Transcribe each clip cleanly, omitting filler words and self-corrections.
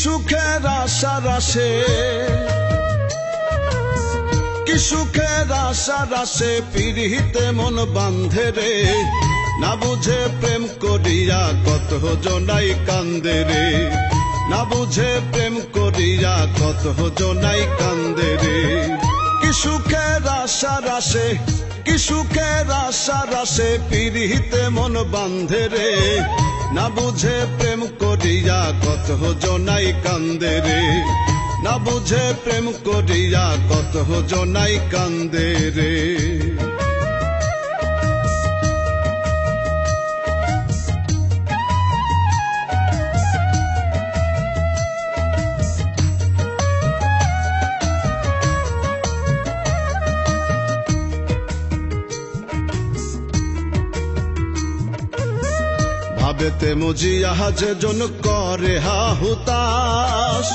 সুখের আশার আসে, কি সুখের আশার আসে, পিরিতে মন বান্ধে রে। না বুঝে প্রেম করিয়া কত জনাই কান্দে রে, না বুঝে প্রেম করিয়া কত জনাই কান্দে রে। কি সুখের আশার আসে, কি সুখের আশার আসে, পিরিতে মন বান্ধে রে। না বুঝে প্রেম করিয়া কত জনাই কান্দে রে, না বুঝে প্রেম করিয়া কত জনাই কান্দে রে। ভাবেতে মজিয়া যে জন করে হাহুতাস,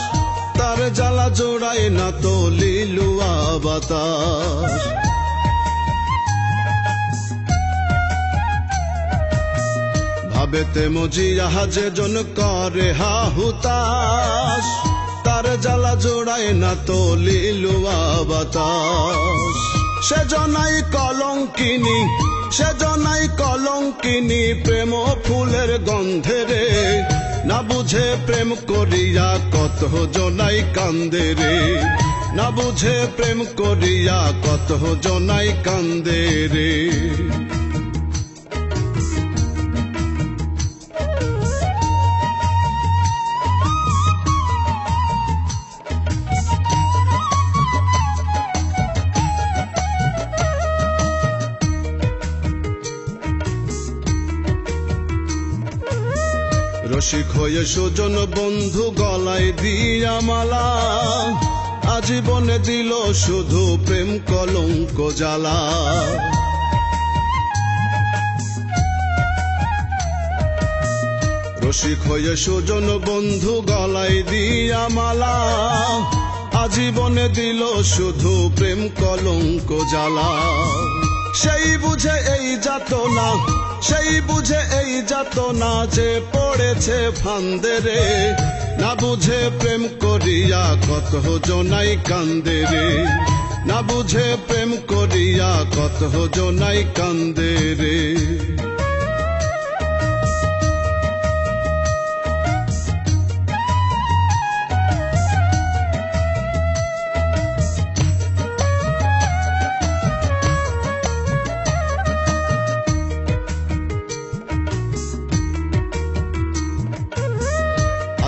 তার জ্বালা জোড়ায় না তো লিলুয়া বাতাস। ভাবেতে মজিয়া যে জন করে হাহুতাস, তার জ্বালা জোড়ায় না তো লিলুয়া বাতাস। সে জনাই কলঙ্কিনী, সে জনাই কলঙ্কিনী, প্রেম ফুলের গন্ধে রে। না বুঝে প্রেম করিয়া কত জনাই কান্দে রে, না বুঝে প্রেম করিয়া কত জনাই কান্দে রে। রসিক হয়ে সুজন বন্ধু গলায় দিয়া মালা, আজীবনে দিল শুধু প্রেম কলঙ্ক জ্বালা। রসিক হয়ে সুজন বন্ধু গলায় দিয়া মালা, আজীবনে দিল শুধু প্রেম কলঙ্ক জ্বালা। সেই বুঝে এই যাতনা, সেই বুঝে এই যাতনা, যে পড়েছে ফান্দে রে। না বুঝে প্রেম করিয়া কত জনাই কান্দে রে, না বুঝে প্রেম করিয়া কত জনাই কান্দে রে।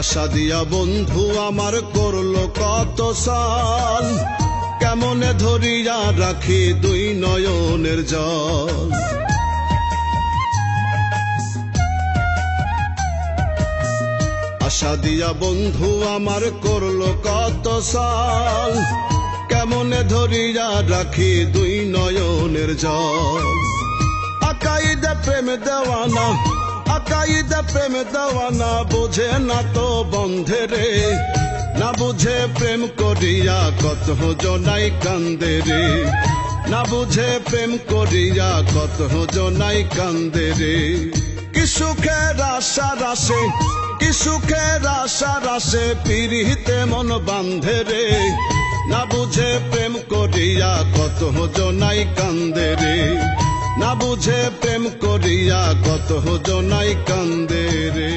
আশা দিয়া বন্ধু আমার করলো কত সাল, কেমনে ধরিয়া রাখি দুই নয়নের জল। আশা দিয়া বন্ধু আমার করলো কত সাল, কেমনে ধরিয়া রাখি দুই নয়নের জল। আকাইদে প্রেম দেওয়ানা, আকাইদে প্রেম দেওয়ানা, বোঝে না তো বন্ধে রে। না বুঝে প্রেম করিয়া কত জনাই কান্দে রে, না বুঝে প্রেম করিয়া কত জনাই কান্দে রে। কি সুখের আশার আসে, কি সুখের আশার আসে, পিরিতে মন বান্ধে রে। না বুঝে প্রেম করিয়া কত জনাই কান্দে রে, না বুঝে প্রেম করিয়া কত জনাই কান্দে রে।